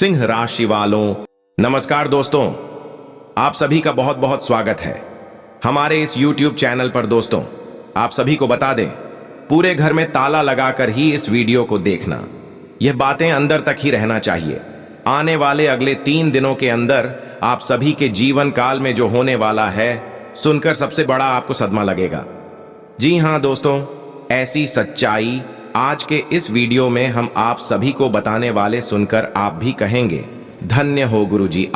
सिंह राशि वालों, नमस्कार दोस्तों। आप सभी का बहुत बहुत स्वागत है हमारे इस YouTube चैनल पर। दोस्तों, आप सभी को बता दें, पूरे घर में ताला लगाकर ही इस वीडियो को देखना। यह बातें अंदर तक ही रहना चाहिए। आने वाले अगले 3 दिनों के अंदर आप सभी के जीवन काल में जो होने वाला है, सुनकर सबसे बड़ा आपको सदमा लगेगा। जी हां दोस्तों, ऐसी सच्चाई आज के इस वीडियो में हम आप सभी को बताने वाले सुनकर आप भी कहेंगे, धन्य हो गुरुजी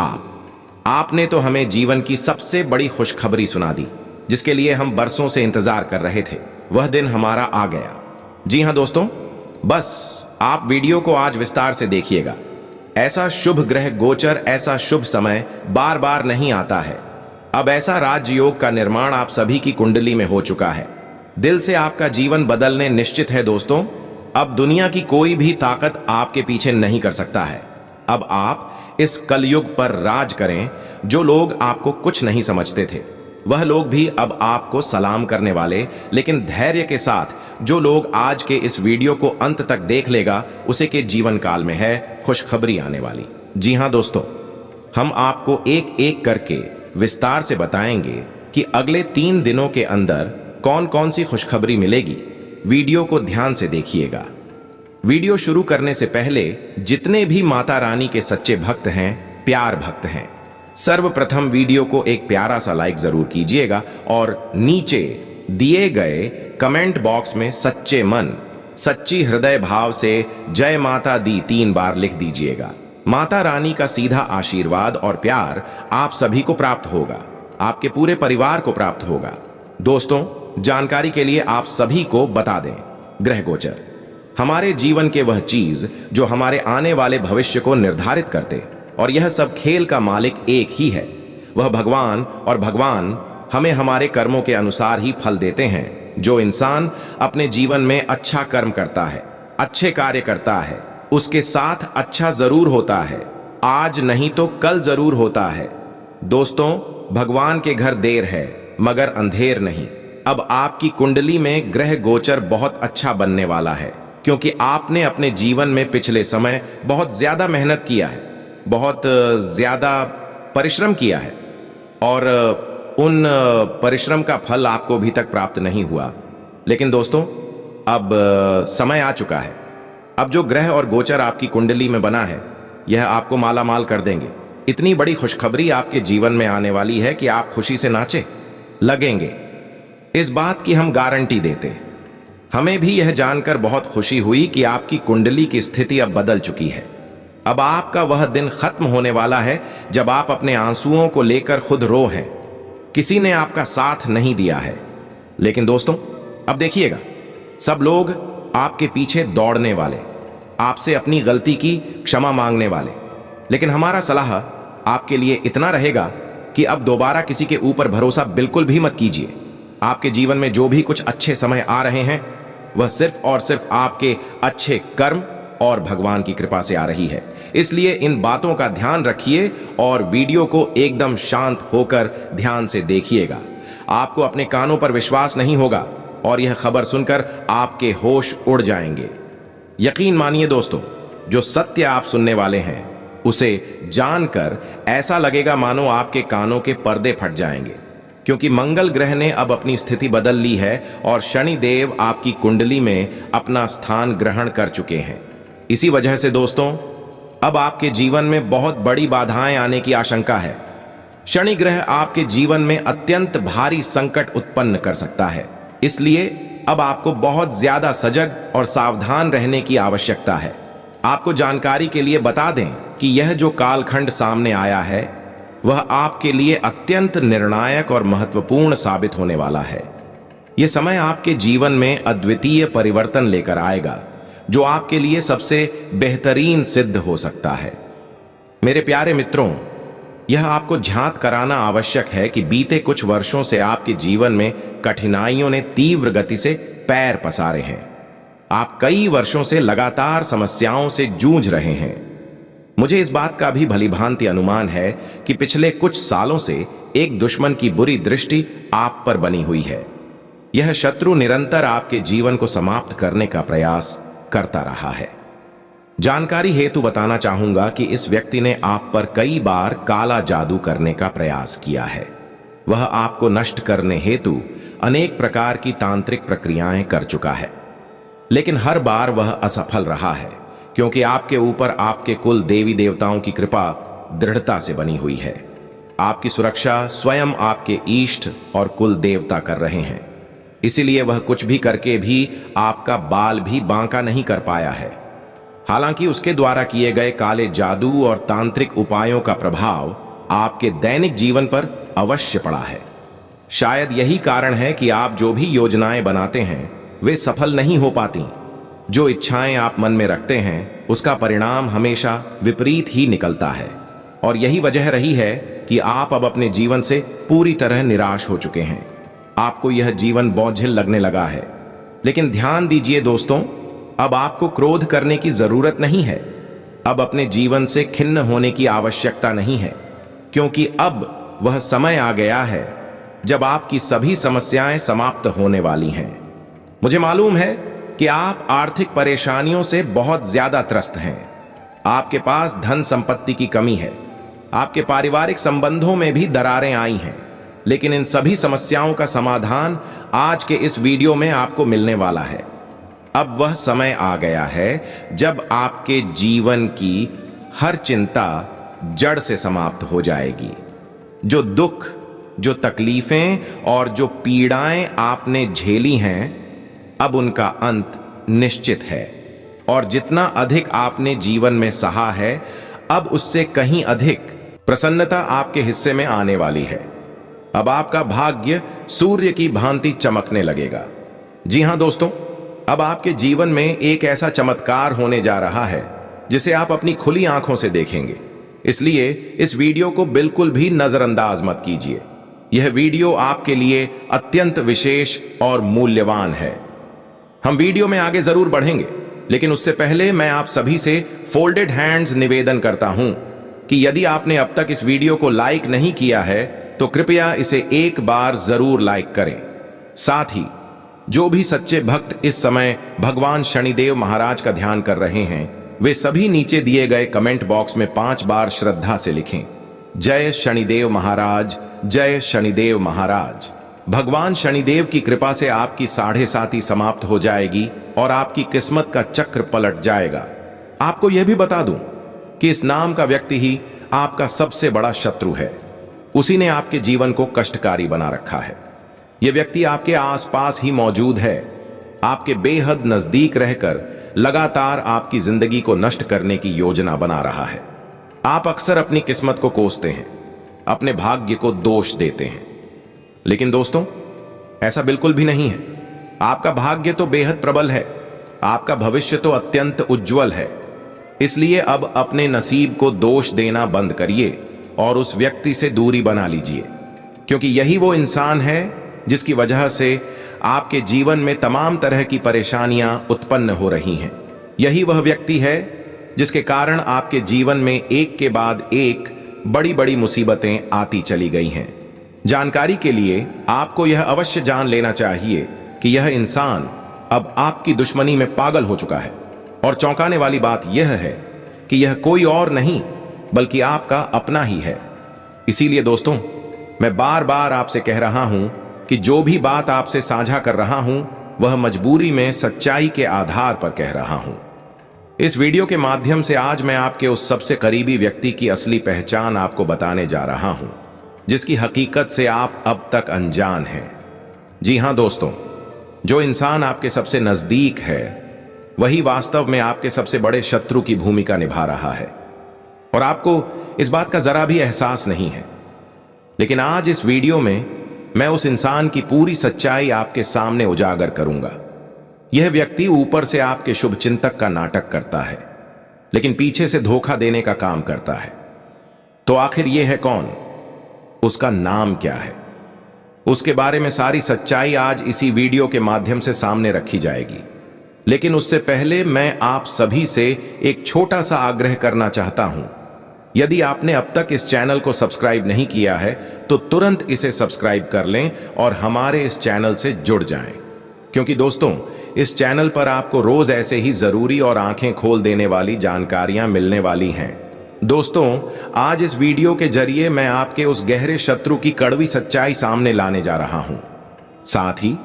आपने तो हमें जीवन की सबसे बड़ी खुशखबरी सुना दी, जिसके लिए हम बरसों से इंतजार कर रहे थे। वह दिन हमारा आ गया। जी हां दोस्तों, बस आप वीडियो को आज विस्तार से देखिएगा। ऐसा शुभ ग्रह गोचर, ऐसा शुभ समय बार बार नहीं आता है। अब ऐसा राजयोग का निर्माण आप सभी की कुंडली में हो चुका है। दिल से आपका जीवन बदलने निश्चित है दोस्तों। अब दुनिया की कोई भी ताकत आपके पीछे नहीं कर सकता है। अब आप इस कलयुग पर राज करें। जो लोग आपको कुछ नहीं समझते थे, वह लोग भी अब आपको सलाम करने वाले। लेकिन धैर्य के साथ जो लोग आज के इस वीडियो को अंत तक देख लेगा, उसे के जीवन काल में है खुशखबरी आने वाली। जी हां दोस्तों, हम आपको एक एक करके विस्तार से बताएंगे कि अगले 3 दिनों के अंदर कौन कौन सी खुशखबरी मिलेगी। वीडियो को ध्यान से देखिएगा। वीडियो शुरू करने से पहले जितने भी माता रानी के सच्चे भक्त हैं, प्यार भक्त हैं, सर्वप्रथम वीडियो को एक प्यारा सा लाइक जरूर कीजिएगा और नीचे दिए गए कमेंट बॉक्स में सच्चे मन, सच्ची हृदय भाव से जय माता दी 3 बार लिख दीजिएगा। माता रानी का सीधा आशीर्वाद और प्यार आप सभी को प्राप्त होगा, आपके पूरे परिवार को प्राप्त होगा। दोस्तों, जानकारी के लिए आप सभी को बता दें, ग्रह गोचर हमारे जीवन के वह चीज जो हमारे आने वाले भविष्य को निर्धारित करते, और यह सब खेल का मालिक एक ही है, वह भगवान। और भगवान हमें हमारे कर्मों के अनुसार ही फल देते हैं। जो इंसान अपने जीवन में अच्छा कर्म करता है, अच्छे कार्य करता है, उसके साथ अच्छा जरूर होता है। आज नहीं तो कल जरूर होता है। दोस्तों, भगवान के घर देर है मगर अंधेर नहीं। अब आपकी कुंडली में ग्रह गोचर बहुत अच्छा बनने वाला है, क्योंकि आपने अपने जीवन में पिछले समय बहुत ज्यादा मेहनत किया है, बहुत ज्यादा परिश्रम किया है, और उन परिश्रम का फल आपको अभी तक प्राप्त नहीं हुआ। लेकिन दोस्तों, अब समय आ चुका है। अब जो ग्रह और गोचर आपकी कुंडली में बना है, यह आपको माला माल कर देंगे। इतनी बड़ी खुशखबरी आपके जीवन में आने वाली है कि आप खुशी से नाचे लगेंगे। इस बात की हम गारंटी देते। हमें भी यह जानकर बहुत खुशी हुई कि आपकी कुंडली की स्थिति अब बदल चुकी है। अब आपका वह दिन खत्म होने वाला है जब आप अपने आंसुओं को लेकर खुद रो हैं। किसी ने आपका साथ नहीं दिया है। लेकिन दोस्तों, अब देखिएगा, सब लोग आपके पीछे दौड़ने वाले, आपसे अपनी गलती की क्षमा मांगने वाले। लेकिन हमारा सलाह आपके लिए इतना रहेगा कि अब दोबारा किसी के ऊपर भरोसा बिल्कुल भी मत कीजिए। आपके जीवन में जो भी कुछ अच्छे समय आ रहे हैं, वह सिर्फ और सिर्फ आपके अच्छे कर्म और भगवान की कृपा से आ रही है। इसलिए इन बातों का ध्यान रखिए और वीडियो को एकदम शांत होकर ध्यान से देखिएगा। आपको अपने कानों पर विश्वास नहीं होगा और यह खबर सुनकर आपके होश उड़ जाएंगे। यकीन मानिए दोस्तों, जो सत्य आप सुनने वाले हैं, उसे जानकर ऐसा लगेगा मानो आपके कानों के पर्दे फट जाएंगे, क्योंकि मंगल ग्रह ने अब अपनी स्थिति बदल ली है और शनि देव आपकी कुंडली में अपना स्थान ग्रहण कर चुके हैं। इसी वजह से दोस्तों, अब आपके जीवन में बहुत बड़ी बाधाएं आने की आशंका है। शनि ग्रह आपके जीवन में अत्यंत भारी संकट उत्पन्न कर सकता है। इसलिए अब आपको बहुत ज्यादा सजग और सावधान रहने की आवश्यकता है। आपको जानकारी के लिए बता दें कि यह जो कालखंड सामने आया है, वह आपके लिए अत्यंत निर्णायक और महत्वपूर्ण साबित होने वाला है। यह समय आपके जीवन में अद्वितीय परिवर्तन लेकर आएगा, जो आपके लिए सबसे बेहतरीन सिद्ध हो सकता है। मेरे प्यारे मित्रों, यह आपको झांक कराना आवश्यक है कि बीते कुछ वर्षों से आपके जीवन में कठिनाइयों ने तीव्र गति से पैर पसारे हैं। आप कई वर्षों से लगातार समस्याओं से जूझ रहे हैं। मुझे इस बात का भी भलीभांति अनुमान है कि पिछले कुछ सालों से एक दुश्मन की बुरी दृष्टि आप पर बनी हुई है। यह शत्रु निरंतर आपके जीवन को समाप्त करने का प्रयास करता रहा है। जानकारी हेतु बताना चाहूंगा कि इस व्यक्ति ने आप पर कई बार काला जादू करने का प्रयास किया है। वह आपको नष्ट करने हेतु अनेक प्रकार की तांत्रिक प्रक्रियाएं कर चुका है, लेकिन हर बार वह असफल रहा है, क्योंकि आपके ऊपर आपके कुल देवी देवताओं की कृपा दृढ़ता से बनी हुई है। आपकी सुरक्षा स्वयं आपके इष्ट और कुल देवता कर रहे हैं, इसीलिए वह कुछ भी करके भी आपका बाल भी बांका नहीं कर पाया है। हालांकि उसके द्वारा किए गए काले जादू और तांत्रिक उपायों का प्रभाव आपके दैनिक जीवन पर अवश्य पड़ा है। शायद यही कारण है कि आप जो भी योजनाएं बनाते हैं वे सफल नहीं हो पाती। जो इच्छाएं आप मन में रखते हैं उसका परिणाम हमेशा विपरीत ही निकलता है, और यही वजह रही है कि आप अब अपने जीवन से पूरी तरह निराश हो चुके हैं। आपको यह जीवन बोझिल लगने लगा है। लेकिन ध्यान दीजिए दोस्तों, अब आपको क्रोध करने की जरूरत नहीं है। अब अपने जीवन से खिन्न होने की आवश्यकता नहीं है, क्योंकि अब वह समय आ गया है जब आपकी सभी समस्याएं समाप्त होने वाली हैं। मुझे मालूम है कि आप आर्थिक परेशानियों से बहुत ज्यादा त्रस्त हैं। आपके पास धन संपत्ति की कमी है। आपके पारिवारिक संबंधों में भी दरारें आई हैं, लेकिन इन सभी समस्याओं का समाधान आज के इस वीडियो में आपको मिलने वाला है। अब वह समय आ गया है जब आपके जीवन की हर चिंता जड़ से समाप्त हो जाएगी। जो दुख, जो तकलीफें और जो पीड़ाएं आपने झेली हैं, अब उनका अंत निश्चित है। और जितना अधिक आपने जीवन में सहा है, अब उससे कहीं अधिक प्रसन्नता आपके हिस्से में आने वाली है। अब आपका भाग्य सूर्य की भांति चमकने लगेगा। जी हां दोस्तों, अब आपके जीवन में एक ऐसा चमत्कार होने जा रहा है जिसे आप अपनी खुली आंखों से देखेंगे। इसलिए इस वीडियो को बिल्कुल भी नजरअंदाज मत कीजिए। यह वीडियो आपके लिए अत्यंत विशेष और मूल्यवान है। हम वीडियो में आगे जरूर बढ़ेंगे, लेकिन उससे पहले मैं आप सभी से फोल्डेड हैंड्स निवेदन करता हूं कि यदि आपने अब तक इस वीडियो को लाइक नहीं किया है तो कृपया इसे एक बार जरूर लाइक करें। साथ ही जो भी सच्चे भक्त इस समय भगवान शनिदेव महाराज का ध्यान कर रहे हैं, वे सभी नीचे दिए गए कमेंट बॉक्स में 5 बार श्रद्धा से लिखें, जय शनिदेव महाराज, जय शनिदेव महाराज। भगवान शनिदेव की कृपा से आपकी 7.5 समाप्त हो जाएगी और आपकी किस्मत का चक्र पलट जाएगा। आपको यह भी बता दूं कि इस नाम का व्यक्ति ही आपका सबसे बड़ा शत्रु है। उसी ने आपके जीवन को कष्टकारी बना रखा है। यह व्यक्ति आपके आसपास ही मौजूद है, आपके बेहद नजदीक रहकर लगातार आपकी जिंदगी को नष्ट करने की योजना बना रहा है। आप अक्सर अपनी किस्मत को कोसते हैं, अपने भाग्य को दोष देते हैं, लेकिन दोस्तों ऐसा बिल्कुल भी नहीं है। आपका भाग्य तो बेहद प्रबल है, आपका भविष्य तो अत्यंत उज्जवल है। इसलिए अब अपने नसीब को दोष देना बंद करिए और उस व्यक्ति से दूरी बना लीजिए, क्योंकि यही वो इंसान है जिसकी वजह से आपके जीवन में तमाम तरह की परेशानियां उत्पन्न हो रही हैं। यही वह व्यक्ति है जिसके कारण आपके जीवन में एक के बाद एक बड़ी बड़ी मुसीबतें आती चली गई हैं। जानकारी के लिए आपको यह अवश्य जान लेना चाहिए कि यह इंसान अब आपकी दुश्मनी में पागल हो चुका है। और चौंकाने वाली बात यह है कि यह कोई और नहीं बल्कि आपका अपना ही है। इसीलिए दोस्तों, मैं बार बार आपसे कह रहा हूं कि जो भी बात आपसे साझा कर रहा हूं वह मजबूरी में सच्चाई के आधार पर कह रहा हूं। इस वीडियो के माध्यम से आज मैं आपके उस सबसे करीबी व्यक्ति की असली पहचान आपको बताने जा रहा हूं, जिसकी हकीकत से आप अब तक अनजान हैं। जी हां दोस्तों, जो इंसान आपके सबसे नजदीक है वही वास्तव में आपके सबसे बड़े शत्रु की भूमिका निभा रहा है, और आपको इस बात का जरा भी एहसास नहीं है। लेकिन आज इस वीडियो में मैं उस इंसान की पूरी सच्चाई आपके सामने उजागर करूंगा। यह व्यक्ति ऊपर से आपके शुभचिंतक का नाटक करता है, लेकिन पीछे से धोखा देने का काम करता है। तो आखिर यह है कौन? उसका नाम क्या है? उसके बारे में सारी सच्चाई आज इसी वीडियो के माध्यम से सामने रखी जाएगी। लेकिन उससे पहले मैं आप सभी से एक छोटा सा आग्रह करना चाहता हूं। यदि आपने अब तक इस चैनल को सब्सक्राइब नहीं किया है तो तुरंत इसे सब्सक्राइब कर लें और हमारे इस चैनल से जुड़ जाएं, क्योंकि दोस्तों इस चैनल पर आपको रोज ऐसे ही जरूरी और आंखें खोल देने वाली जानकारियां मिलने वाली हैं। दोस्तों, आज इस वीडियो के जरिए मैं आपके उस गहरे शत्रु की कड़वी सच्चाई सामने लाने जा रहा हूं। साथ ही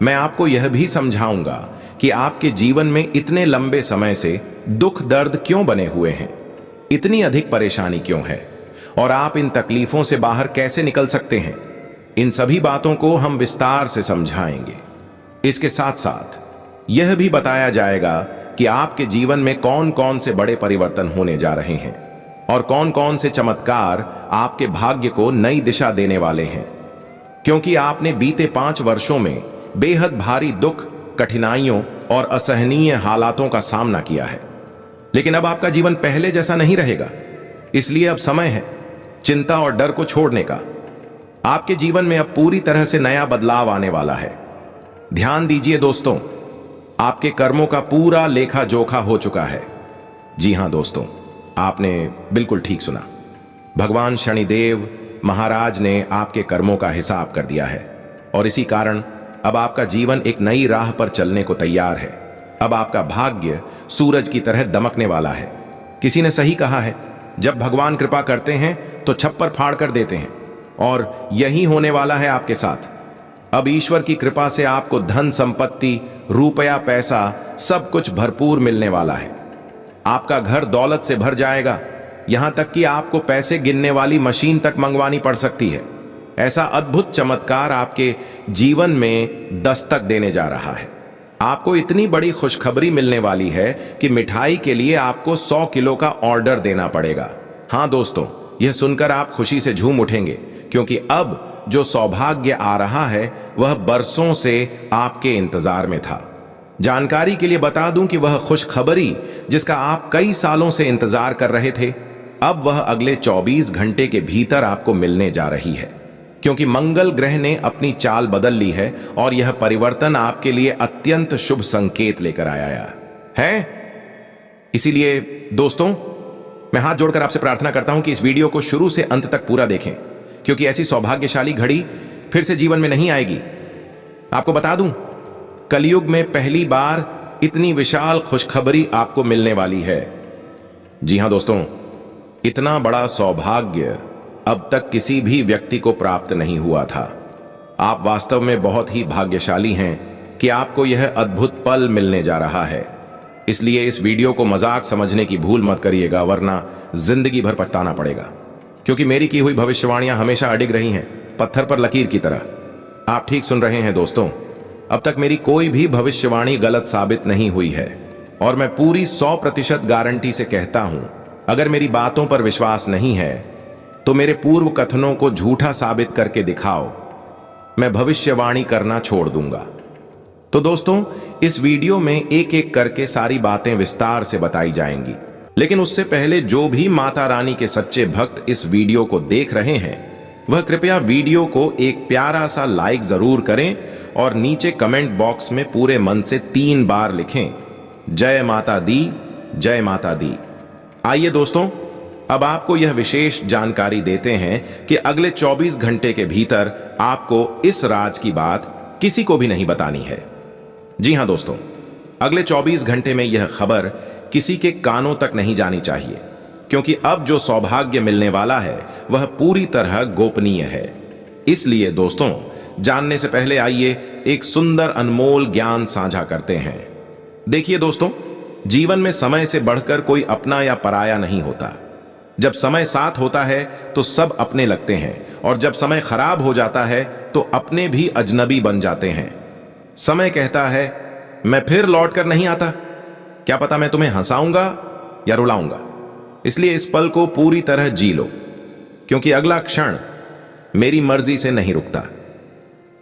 मैं आपको यह भी समझाऊंगा कि आपके जीवन में इतने लंबे समय से दुख दर्द क्यों बने हुए हैं, इतनी अधिक परेशानी क्यों है और आप इन तकलीफों से बाहर कैसे निकल सकते हैं। इन सभी बातों को हम विस्तार से समझाएंगे। इसके साथ साथ यह भी बताया जाएगा कि आपके जीवन में कौन कौन से बड़े परिवर्तन होने जा रहे हैं और कौन कौन से चमत्कार आपके भाग्य को नई दिशा देने वाले हैं, क्योंकि आपने बीते 5 वर्षों में बेहद भारी दुख, कठिनाइयों और असहनीय हालातों का सामना किया है। लेकिन अब आपका जीवन पहले जैसा नहीं रहेगा, इसलिए अब समय है चिंता और डर को छोड़ने का। आपके जीवन में अब पूरी तरह से नया बदलाव आने वाला है। ध्यान दीजिए दोस्तों, आपके कर्मों का पूरा लेखा जोखा हो चुका है। जी हां दोस्तों, आपने बिल्कुल ठीक सुना। भगवान शनिदेव महाराज ने आपके कर्मों का हिसाब कर दिया है और इसी कारण अब आपका जीवन एक नई राह पर चलने को तैयार है। अब आपका भाग्य सूरज की तरह दमकने वाला है। किसी ने सही कहा है, जब भगवान कृपा करते हैं तो छप्पर फाड़ कर देते हैं, और यही होने वाला है आपके साथ। अब ईश्वर की कृपा से आपको धन संपत्ति, रुपया पैसा सब कुछ भरपूर मिलने वाला है। आपका घर दौलत से भर जाएगा, यहां तक कि आपको पैसे गिनने वाली मशीन तक मंगवानी पड़ सकती है। ऐसा अद्भुत चमत्कार आपके जीवन में दस्तक देने जा रहा है। आपको इतनी बड़ी खुशखबरी मिलने वाली है कि मिठाई के लिए आपको 100 किलो का ऑर्डर देना पड़ेगा। हां दोस्तों, यह सुनकर आप खुशी से झूम उठेंगे, क्योंकि अब जो सौभाग्य आ रहा है वह बरसों से आपके इंतजार में था। जानकारी के लिए बता दूं कि वह खुशखबरी जिसका आप कई सालों से इंतजार कर रहे थे, अब वह अगले 24 घंटे के भीतर आपको मिलने जा रही है, क्योंकि मंगल ग्रह ने अपनी चाल बदल ली है और यह परिवर्तन आपके लिए अत्यंत शुभ संकेत लेकर आया है। इसीलिए दोस्तों, मैं हाथ जोड़कर आपसे प्रार्थना करता हूं कि इस वीडियो को शुरू से अंत तक पूरा देखें, क्योंकि ऐसी सौभाग्यशाली घड़ी फिर से जीवन में नहीं आएगी। आपको बता दूं, कलयुग में पहली बार इतनी विशाल खुशखबरी आपको मिलने वाली है। जी हां दोस्तों, इतना बड़ा सौभाग्य अब तक किसी भी व्यक्ति को प्राप्त नहीं हुआ था। आप वास्तव में बहुत ही भाग्यशाली हैं कि आपको यह अद्भुत पल मिलने जा रहा है। इसलिए इस वीडियो को मजाक समझने की भूल मत करिएगा, वरना जिंदगी भर पछताना पड़ेगा। क्योंकि मेरी की हुई भविष्यवाणियां हमेशा अडिग रही हैं, पत्थर पर लकीर की तरह। आप ठीक सुन रहे हैं दोस्तों, अब तक मेरी कोई भी भविष्यवाणी गलत साबित नहीं हुई है, और मैं पूरी 100% गारंटी से कहता हूं, अगर मेरी बातों पर विश्वास नहीं है तो मेरे पूर्व कथनों को झूठा साबित करके दिखाओ, मैं भविष्यवाणी करना छोड़ दूंगा। तो दोस्तों, इस वीडियो में एक एक करके सारी बातें विस्तार से बताई जाएंगी, लेकिन उससे पहले जो भी माता रानी के सच्चे भक्त इस वीडियो को देख रहे हैं, वह कृपया वीडियो को एक प्यारा सा लाइक जरूर करें और नीचे कमेंट बॉक्स में पूरे मन से 3 बार लिखें, जय माता दी, जय माता दी। आइए दोस्तों, अब आपको यह विशेष जानकारी देते हैं कि अगले 24 घंटे के भीतर आपको इस राज की बात किसी को भी नहीं बतानी है। जी हां दोस्तों, अगले 24 घंटे में यह खबर किसी के कानों तक नहीं जानी चाहिए, क्योंकि अब जो सौभाग्य मिलने वाला है वह पूरी तरह गोपनीय है। इसलिए दोस्तों, जानने से पहले आइए एक सुंदर अनमोल ज्ञान साझा करते हैं। देखिए दोस्तों, जीवन में समय से बढ़कर कोई अपना या पराया नहीं होता। जब समय साथ होता है तो सब अपने लगते हैं, और जब समय खराब हो जाता है तो अपने भी अजनबी बन जाते हैं। समय कहता है, मैं फिर लौट कर नहीं आता, क्या पता मैं तुम्हें हंसाऊंगा या रुलाऊंगा। इसलिए इस पल को पूरी तरह जी लो, क्योंकि अगला क्षण मेरी मर्जी से नहीं रुकता।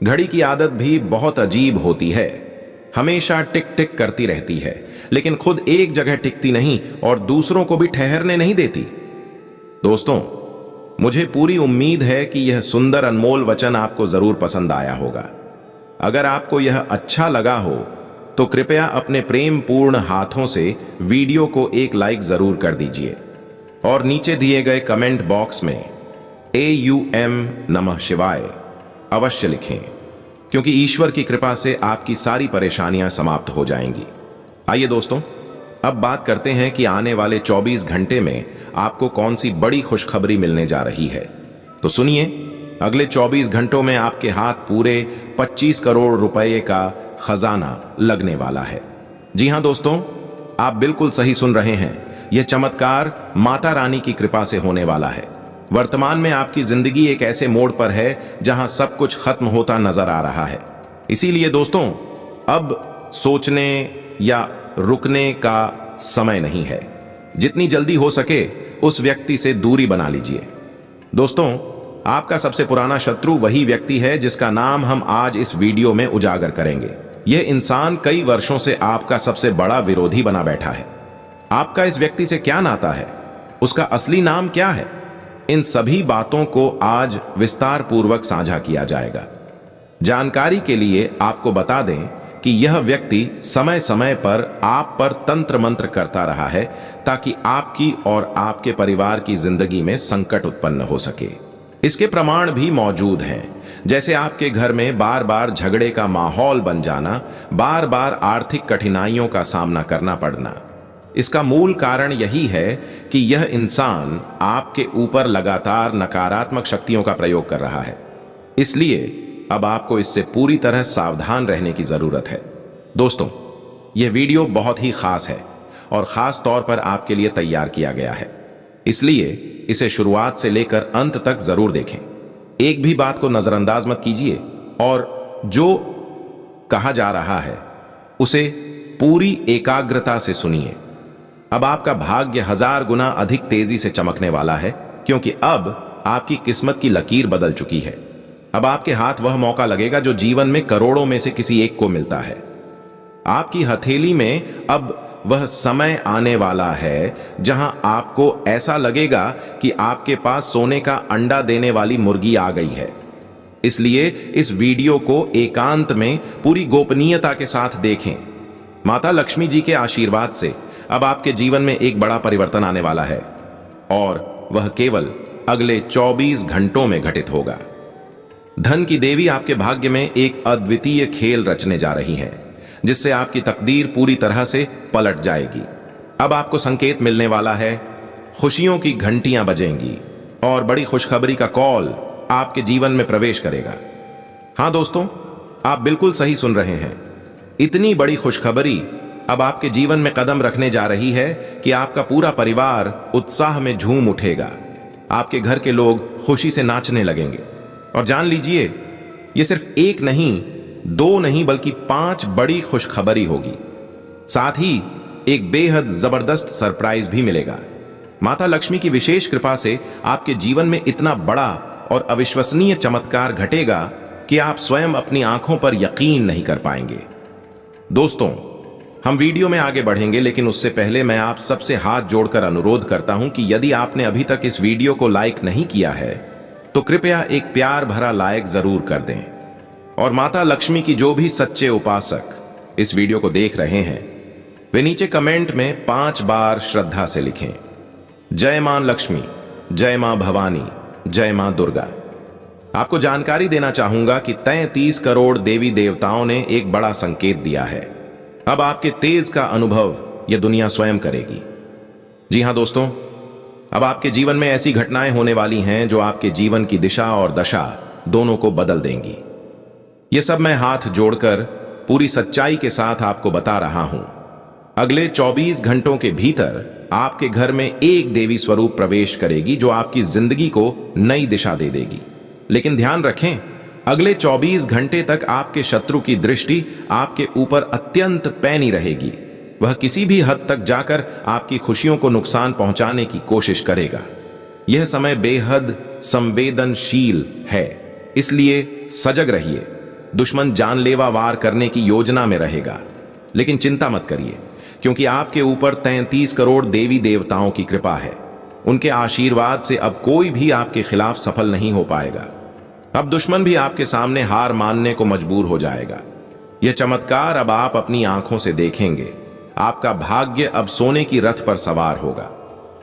घड़ी की आदत भी बहुत अजीब होती है, हमेशा टिक टिक करती रहती है, लेकिन खुद एक जगह टिकती नहीं और दूसरों को भी ठहरने नहीं देती। दोस्तों, मुझे पूरी उम्मीद है कि यह सुंदर अनमोल वचन आपको जरूर पसंद आया होगा। अगर आपको यह अच्छा लगा हो तो कृपया अपने प्रेम पूर्ण हाथों से वीडियो को एक लाइक जरूर कर दीजिए और नीचे दिए गए कमेंट बॉक्स में AUM नमः शिवाय अवश्य लिखें। क्योंकि ईश्वर की कृपा से आपकी सारी परेशानियां समाप्त हो जाएंगी। आइए दोस्तों, अब बात करते हैं कि आने वाले 24 घंटे में आपको कौन सी बड़ी खुशखबरी मिलने जा रही है। तो सुनिए, अगले 24 घंटों में आपके हाथ पूरे 25 करोड़ रुपए का खजाना लगने वाला है। जी हां दोस्तों, आप बिल्कुल सही सुन रहे हैं। यह चमत्कार माता रानी की कृपा से होने वाला है। वर्तमान में आपकी जिंदगी एक ऐसे मोड़ पर है जहां सब कुछ खत्म होता नजर आ रहा है। इसीलिए दोस्तों, अब सोचने या रुकने का समय नहीं है। जितनी जल्दी हो सके उस व्यक्ति से दूरी बना लीजिए। दोस्तों, आपका सबसे पुराना शत्रु वही व्यक्ति है जिसका नाम हम आज इस वीडियो में उजागर करेंगे। यह इंसान कई वर्षों से आपका सबसे बड़ा विरोधी बना बैठा है। आपका इस व्यक्ति से क्या नाता है? उसका असली नाम क्या है? इन सभी बातों को आज विस्तार पूर्वक साझा किया जाएगा। जानकारी के लिए आपको बता दें कि यह व्यक्ति समय समय पर आप पर तंत्र मंत्र करता रहा है ताकि आपकी और आपके परिवार की जिंदगी में संकट उत्पन्न हो सके। इसके प्रमाण भी मौजूद हैं, जैसे आपके घर में बार बार झगड़े का माहौल बन जाना, बार बार आर्थिक कठिनाइयों का सामना करना पड़ना। इसका मूल कारण यही है कि यह इंसान आपके ऊपर लगातार नकारात्मक शक्तियों का प्रयोग कर रहा है। इसलिए अब आपको इससे पूरी तरह सावधान रहने की जरूरत है। दोस्तों, यह वीडियो बहुत ही खास है और खास तौर पर आपके लिए तैयार किया गया है, इसलिए इसे शुरुआत से लेकर अंत तक जरूर देखें। एक भी बात को नजरअंदाज मत कीजिए और जो कहा जा रहा है उसे पूरी एकाग्रता से सुनिए। अब आपका भाग्य 1000 गुना अधिक तेजी से चमकने वाला है, क्योंकि अब आपकी किस्मत की लकीर बदल चुकी है। अब आपके हाथ वह मौका लगेगा जो जीवन में करोड़ों में से किसी एक को मिलता है। आपकी हथेली में अब वह समय आने वाला है जहां आपको ऐसा लगेगा कि आपके पास सोने का अंडा देने वाली मुर्गी आ गई है। इसलिए इस वीडियो को एकांत में पूरी गोपनीयता के साथ देखें। माता लक्ष्मी जी के आशीर्वाद से अब आपके जीवन में एक बड़ा परिवर्तन आने वाला है और वह केवल अगले 24 घंटों में घटित होगा। धन की देवी आपके भाग्य में एक अद्वितीय खेल रचने जा रही हैं, जिससे आपकी तकदीर पूरी तरह से पलट जाएगी। अब आपको संकेत मिलने वाला है, खुशियों की घंटियां बजेंगी और बड़ी खुशखबरी का कॉल आपके जीवन में प्रवेश करेगा। हां दोस्तों, आप बिल्कुल सही सुन रहे हैं। इतनी बड़ी खुशखबरी अब आपके जीवन में कदम रखने जा रही है कि आपका पूरा परिवार उत्साह में झूम उठेगा। आपके घर के लोग खुशी से नाचने लगेंगे। और जान लीजिए, यह सिर्फ एक नहीं, 2 नहीं, बल्कि 5 बड़ी खुशखबरी होगी। साथ ही एक बेहद जबरदस्त सरप्राइज भी मिलेगा। माता लक्ष्मी की विशेष कृपा से आपके जीवन में इतना बड़ा और अविश्वसनीय चमत्कार घटेगा कि आप स्वयं अपनी आंखों पर यकीन नहीं कर पाएंगे। दोस्तों, हम वीडियो में आगे बढ़ेंगे, लेकिन उससे पहले मैं आप सबसे हाथ जोड़कर अनुरोध करता हूं कि यदि आपने अभी तक इस वीडियो को लाइक नहीं किया है तो कृपया एक प्यार भरा लाइक जरूर कर दें। और माता लक्ष्मी की जो भी सच्चे उपासक इस वीडियो को देख रहे हैं, वे नीचे कमेंट में 5 बार श्रद्धा से लिखें, जय मां लक्ष्मी, जय मां भवानी, जय मां दुर्गा। आपको जानकारी देना चाहूंगा कि 33 करोड़ देवी देवताओं ने एक बड़ा संकेत दिया है। अब आपके तेज का अनुभव यह दुनिया स्वयं करेगी। जी हां दोस्तों, अब आपके जीवन में ऐसी घटनाएं होने वाली हैं जो आपके जीवन की दिशा और दशा दोनों को बदल देंगी। यह सब मैं हाथ जोड़कर पूरी सच्चाई के साथ आपको बता रहा हूं। अगले 24 घंटों के भीतर आपके घर में एक देवी स्वरूप प्रवेश करेगी जो आपकी जिंदगी को नई दिशा दे देगी। लेकिन ध्यान रखें, अगले 24 घंटे तक आपके शत्रु की दृष्टि आपके ऊपर अत्यंत पैनी रहेगी। वह किसी भी हद तक जाकर आपकी खुशियों को नुकसान पहुंचाने की कोशिश करेगा। यह समय बेहद संवेदनशील है, इसलिए सजग रहिए। दुश्मन जानलेवा वार करने की योजना में रहेगा। लेकिन चिंता मत करिए, क्योंकि आपके ऊपर 33 करोड़ देवी देवताओं की कृपा है। उनके आशीर्वाद से अब कोई भी आपके खिलाफ सफल नहीं हो पाएगा। अब दुश्मन भी आपके सामने हार मानने को मजबूर हो जाएगा। यह चमत्कार अब आप अपनी आंखों से देखेंगे। आपका भाग्य अब सोने की रथ पर सवार होगा।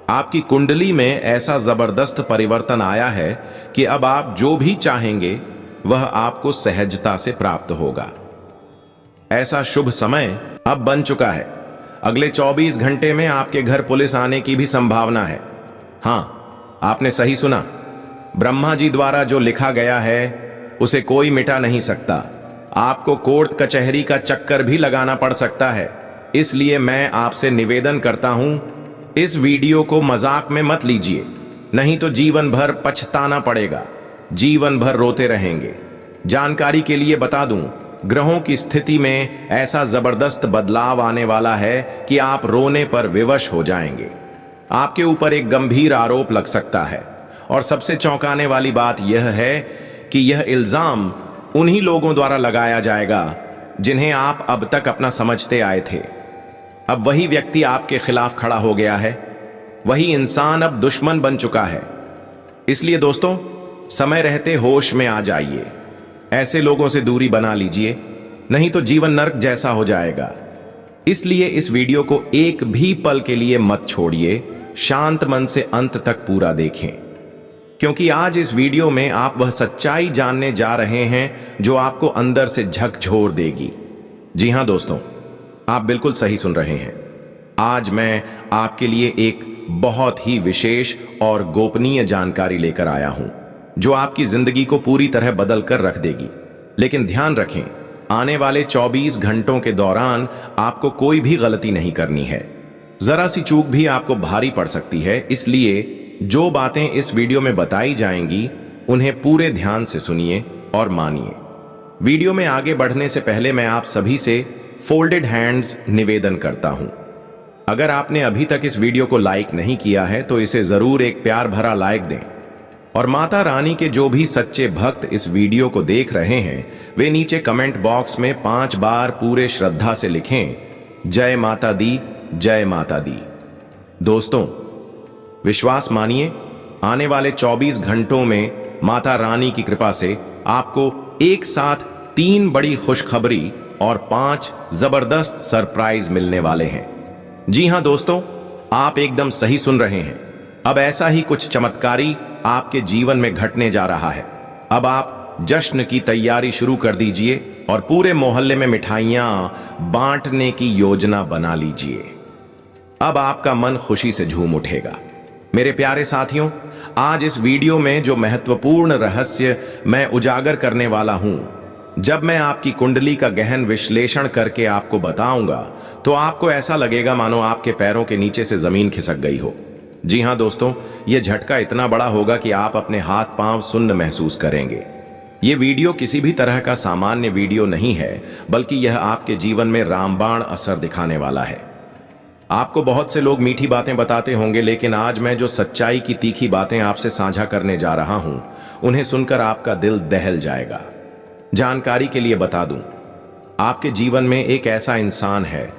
आपकी कुंडली में ऐसा जबरदस्त परिवर्तन आया है कि अब आप जो भी चाहेंगे वह आपको सहजता से प्राप्त होगा। ऐसा शुभ समय अब बन चुका है। अगले 24 घंटे में आपके घर पुलिस आने की भी संभावना है। हां, आपने सही सुना। ब्रह्मा जी द्वारा जो लिखा गया है उसे कोई मिटा नहीं सकता। आपको कोर्ट कचहरी का चक्कर भी लगाना पड़ सकता है। इसलिए मैं आपसे निवेदन करता हूं, इस वीडियो को मजाक में मत लीजिए, नहीं तो जीवन भर पछताना पड़ेगा, जीवन भर रोते रहेंगे। जानकारी के लिए बता दूं, ग्रहों की स्थिति में ऐसा जबरदस्त बदलाव आने वाला है कि आप रोने पर विवश हो जाएंगे। आपके ऊपर एक गंभीर आरोप लग सकता है और सबसे चौंकाने वाली बात यह है कि यह इल्जाम उन्हीं लोगों द्वारा लगाया जाएगा जिन्हें आप अब तक अपना समझते आए थे। अब वही व्यक्ति आपके खिलाफ खड़ा हो गया है, वही इंसान अब दुश्मन बन चुका है। इसलिए दोस्तों, समय रहते होश में आ जाइए। ऐसे लोगों से दूरी बना लीजिए, नहीं तो जीवन नरक जैसा हो जाएगा। इसलिए इस वीडियो को एक भी पल के लिए मत छोड़िए, शांत मन से अंत तक पूरा देखें, क्योंकि आज इस वीडियो में आप वह सच्चाई जानने जा रहे हैं जो आपको अंदर से झकझोर देगी। जी हां दोस्तों, आप बिल्कुल सही सुन रहे हैं। आज मैं आपके लिए एक बहुत ही विशेष और गोपनीय जानकारी लेकर आया हूं जो आपकी जिंदगी को पूरी तरह बदल कर रख देगी। लेकिन ध्यान रखें, आने वाले 24 घंटों के दौरान आपको कोई भी गलती नहीं करनी है। जरा सी चूक भी आपको भारी पड़ सकती है। इसलिए जो बातें इस वीडियो में बताई जाएंगी उन्हें पूरे ध्यान से सुनिए और मानिए। वीडियो में आगे बढ़ने से पहले मैं आप सभी से फोल्डेड हैंड्स निवेदन करता हूं। अगर आपने अभी तक इस वीडियो को लाइक नहीं किया है तो इसे जरूर एक प्यार भरा लाइक दें। और माता रानी के जो भी सच्चे भक्त इस वीडियो को देख रहे हैं वे नीचे कमेंट बॉक्स में 5 बार पूरे श्रद्धा से लिखें, जय माता दी, जय माता दी। दोस्तों, विश्वास मानिए, आने वाले 24 घंटों में माता रानी की कृपा से आपको एक साथ 3 बड़ी खुशखबरी और 5 जबरदस्त सरप्राइज मिलने वाले हैं। जी हां दोस्तों, आप एकदम सही सुन रहे हैं। अब ऐसा ही कुछ चमत्कारी आपके जीवन में घटने जा रहा है। अब आप जश्न की तैयारी शुरू कर दीजिए और पूरे मोहल्ले में मिठाइयां बांटने की योजना बना लीजिए। अब आपका मन खुशी से झूम उठेगा। मेरे प्यारे साथियों, आज इस वीडियो में जो महत्वपूर्ण रहस्य मैं उजागर करने वाला हूं, जब मैं आपकी कुंडली का गहन विश्लेषण करके आपको बताऊंगा तो आपको ऐसा लगेगा मानो आपके पैरों के नीचे से जमीन खिसक गई हो। जी हां दोस्तों, यह झटका इतना बड़ा होगा कि आप अपने हाथ पांव सुन्न महसूस करेंगे। यह वीडियो किसी भी तरह का सामान्य वीडियो नहीं है, बल्कि यह आपके जीवन में रामबाण असर दिखाने वाला है। आपको बहुत से लोग मीठी बातें बताते होंगे, लेकिन आज मैं जो सच्चाई की तीखी बातें आपसे साझा करने जा रहा हूं, उन्हें सुनकर आपका दिल दहल जाएगा। जानकारी के लिए बता दूं, आपके जीवन में एक ऐसा इंसान है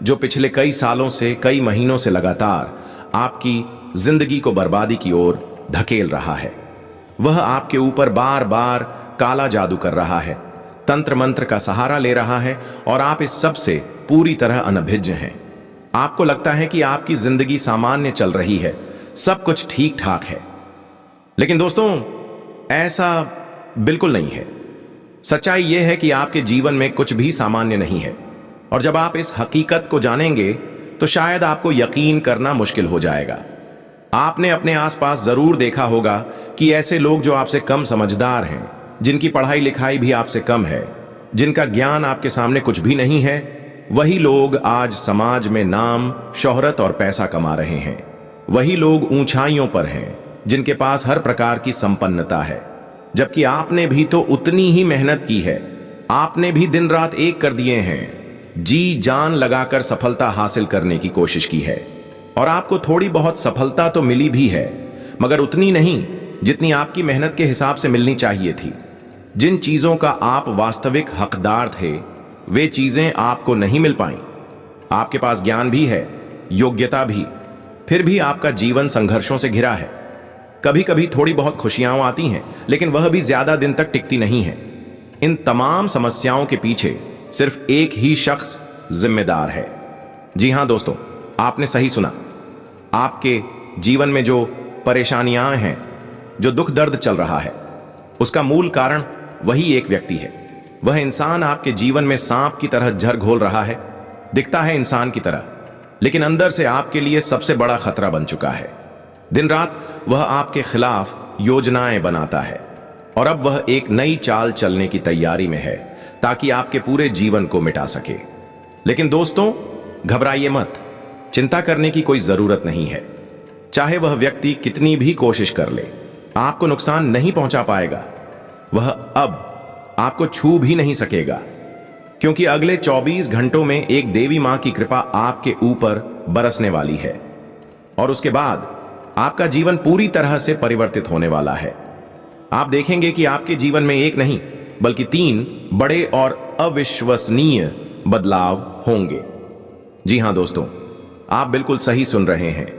जो पिछले कई सालों से, कई महीनों से लगातार आपकी जिंदगी को बर्बादी की ओर धकेल रहा है। वह आपके ऊपर बार बार काला जादू कर रहा है, तंत्र मंत्र का सहारा ले रहा है और आप इस सब से पूरी तरह अनभिज्ञ हैं। आपको लगता है कि आपकी जिंदगी सामान्य चल रही है, सब कुछ ठीक ठाक है। लेकिन दोस्तों, ऐसा बिल्कुल नहीं है। सच्चाई यह है कि आपके जीवन में कुछ भी सामान्य नहीं है। और जब आप इस हकीकत को जानेंगे तो शायद आपको यकीन करना मुश्किल हो जाएगा। आपने अपने आसपास जरूर देखा होगा कि ऐसे लोग जो आपसे कम समझदार हैं, जिनकी पढ़ाई लिखाई भी आपसे कम है, जिनका ज्ञान आपके सामने कुछ भी नहीं है, वही लोग आज समाज में नाम, शोहरत और पैसा कमा रहे हैं। वही लोग ऊंचाइयों पर हैं, जिनके पास हर प्रकार की संपन्नता है, जबकि आपने भी तो उतनी ही मेहनत की है। आपने भी दिन रात एक कर दिए हैं, जी जान लगाकर सफलता हासिल करने की कोशिश की है और आपको थोड़ी बहुत सफलता तो मिली भी है, मगर उतनी नहीं जितनी आपकी मेहनत के हिसाब से मिलनी चाहिए थी। जिन चीजों का आप वास्तविक हकदार थे, वे चीजें आपको नहीं मिल पाईं। आपके पास ज्ञान भी है, योग्यता भी, फिर भी आपका जीवन संघर्षों से घिरा है। कभी कभी थोड़ी बहुत खुशियां आती हैं, लेकिन वह भी ज्यादा दिन तक टिकती नहीं है। इन तमाम समस्याओं के पीछे सिर्फ एक ही शख्स जिम्मेदार है। जी हां दोस्तों, आपने सही सुना। आपके जीवन में जो परेशानियां हैं, जो दुख दर्द चल रहा है, उसका मूल कारण वही एक व्यक्ति है। वह इंसान आपके जीवन में सांप की तरह जहर घोल रहा है। दिखता है इंसान की तरह, लेकिन अंदर से आपके लिए सबसे बड़ा खतरा बन चुका है। दिन रात वह आपके खिलाफ योजनाएं बनाता है और अब वह एक नई चाल चलने की तैयारी में है ताकि आपके पूरे जीवन को मिटा सके। लेकिन दोस्तों, घबराइए मत। चिंता करने की कोई जरूरत नहीं है। चाहे वह व्यक्ति कितनी भी कोशिश कर ले, आपको नुकसान नहीं पहुंचा पाएगा। वह अब आपको छू भी नहीं सकेगा, क्योंकि अगले 24 घंटों में एक देवी मां की कृपा आपके ऊपर बरसने वाली है और उसके बाद आपका जीवन पूरी तरह से परिवर्तित होने वाला है। आप देखेंगे कि आपके जीवन में एक नहीं बल्कि 3 बड़े और अविश्वसनीय बदलाव होंगे। जी हां दोस्तों, आप बिल्कुल सही सुन रहे हैं।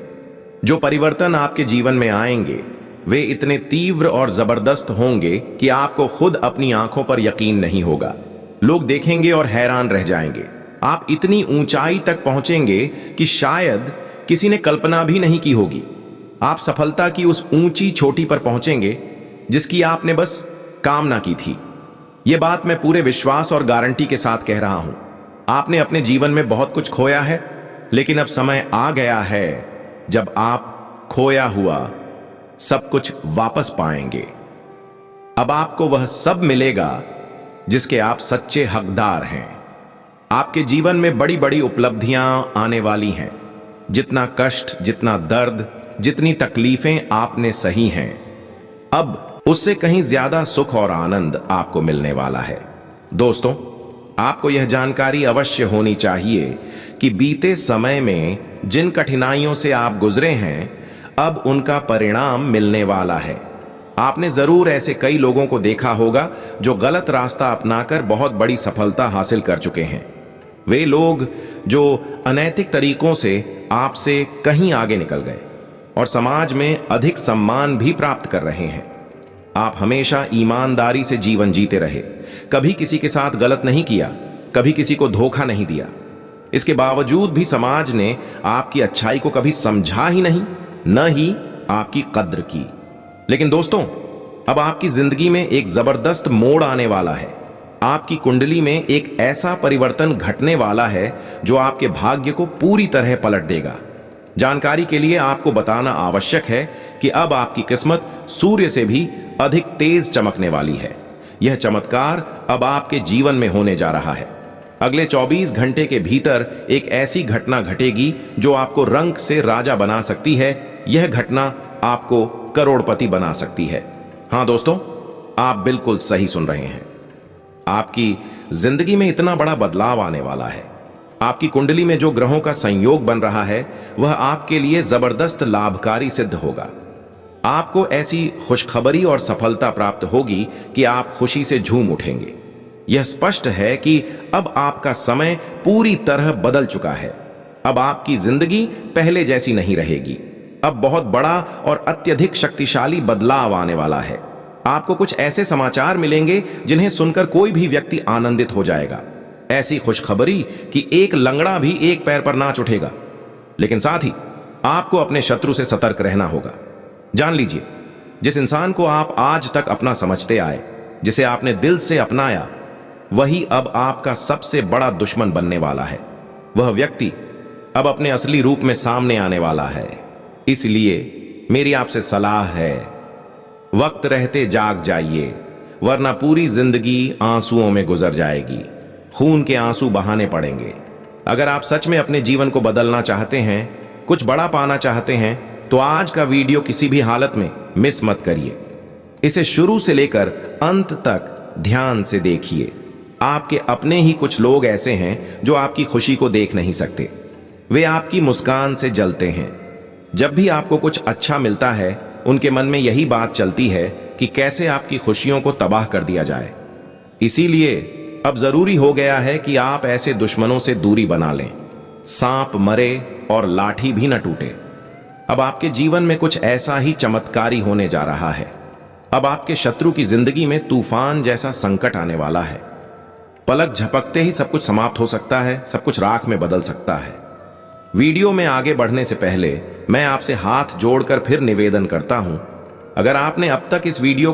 जो परिवर्तन आपके जीवन में आएंगे वे इतने तीव्र और जबरदस्त होंगे कि आपको खुद अपनी आंखों पर यकीन नहीं होगा। लोग देखेंगे और हैरान रह जाएंगे। आप इतनी ऊंचाई तक पहुंचेंगे कि शायद किसी ने कल्पना भी नहीं की होगी। आप सफलता की उस ऊंची चोटी पर पहुंचेंगे जिसकी आपने बस कामना की थी। यह बात मैं पूरे विश्वास और गारंटी के साथ कह रहा हूं। आपने अपने जीवन में बहुत कुछ खोया है, लेकिन अब समय आ गया है जब आप खोया हुआ सब कुछ वापस पाएंगे। अब आपको वह सब मिलेगा जिसके आप सच्चे हकदार हैं। आपके जीवन में बड़ी बड़ी उपलब्धियां आने वाली हैं। जितना कष्ट, जितना दर्द, जितनी तकलीफें आपने सही हैं, अब उससे कहीं ज्यादा सुख और आनंद आपको मिलने वाला है। दोस्तों, आपको यह जानकारी अवश्य होनी चाहिए कि बीते समय में जिन कठिनाइयों से आप गुजरे हैं, अब उनका परिणाम मिलने वाला है। आपने जरूर ऐसे कई लोगों को देखा होगा जो गलत रास्ता अपनाकर बहुत बड़ी सफलता हासिल कर चुके हैं। वे लोग जो अनैतिक तरीकों से आपसे कहीं आगे निकल गए और समाज में अधिक सम्मान भी प्राप्त कर रहे हैं। आप हमेशा ईमानदारी से जीवन जीते रहे, कभी किसी के साथ गलत नहीं किया, कभी किसी को धोखा नहीं दिया। इसके बावजूद भी समाज ने आपकी अच्छाई को कभी समझा ही नहीं, न ही आपकी कद्र की। लेकिन दोस्तों, अब आपकी जिंदगी में एक जबरदस्त मोड़ आने वाला है। आपकी कुंडली में एक ऐसा परिवर्तन घटने वाला है जो आपके भाग्य को पूरी तरह पलट देगा। जानकारी के लिए आपको बताना आवश्यक है कि अब आपकी किस्मत सूर्य से भी अधिक तेज चमकने वाली है। यह चमत्कार अब आपके जीवन में होने जा रहा है। अगले 24 घंटे के भीतर एक ऐसी घटना घटेगी जो आपको रंक से राजा बना सकती है। यह घटना आपको करोड़पति बना सकती है। हां दोस्तों, आप बिल्कुल सही सुन रहे हैं। आपकी जिंदगी में इतना बड़ा बदलाव आने वाला है। आपकी कुंडली में जो ग्रहों का संयोग बन रहा है वह आपके लिए जबरदस्त लाभकारी सिद्ध होगा। आपको ऐसी खुशखबरी और सफलता प्राप्त होगी कि आप खुशी से झूम उठेंगे। यह स्पष्ट है कि अब आपका समय पूरी तरह बदल चुका है। अब आपकी जिंदगी पहले जैसी नहीं रहेगी। अब बहुत बड़ा और अत्यधिक शक्तिशाली बदलाव आने वाला है। आपको कुछ ऐसे समाचार मिलेंगे जिन्हें सुनकर कोई भी व्यक्ति आनंदित हो जाएगा। ऐसी खुशखबरी कि एक लंगड़ा भी एक पैर पर नाच उठेगा। लेकिन साथ ही आपको अपने शत्रु से सतर्क रहना होगा। जान लीजिए, जिस इंसान को आप आज तक अपना समझते आए, जिसे आपने दिल से अपनाया, वही अब आपका सबसे बड़ा दुश्मन बनने वाला है। वह व्यक्ति अब अपने असली रूप में सामने आने वाला है। इसलिए मेरी आपसे सलाह है, वक्त रहते जाग जाइए, वरना पूरी जिंदगी आंसुओं में गुजर जाएगी। खून के आंसू बहाने पड़ेंगे। अगर आप सच में अपने जीवन को बदलना चाहते हैं, कुछ बड़ा पाना चाहते हैं, तो आज का वीडियो किसी भी हालत में मिस मत करिए। इसे शुरू से लेकर अंत तक ध्यान से देखिए। आपके अपने ही कुछ लोग ऐसे हैं जो आपकी खुशी को देख नहीं सकते। वे आपकी मुस्कान से जलते हैं। जब भी आपको कुछ अच्छा मिलता है, उनके मन में यही बात चलती है कि कैसे आपकी खुशियों को तबाह कर दिया जाए। इसीलिए अब जरूरी हो गया है कि आप ऐसे दुश्मनों से दूरी बना लें। सांप मरे और लाठी भी न टूटे। अब आपके जीवन में कुछ ऐसा ही चमत्कारी होने जा रहा है। अब आपके शत्रु की जिंदगी में तूफान जैसा संकट आने वाला है। पलक झपकते ही सब कुछ समाप्त हो सकता है, सब कुछ राख में बदल सकता है। वीडियो में आगे बढ़ने से पहले मैं आपसे हाथ जोड़कर फिर निवेदन करता हूं, अगर आपने अब तक इस वीडियो को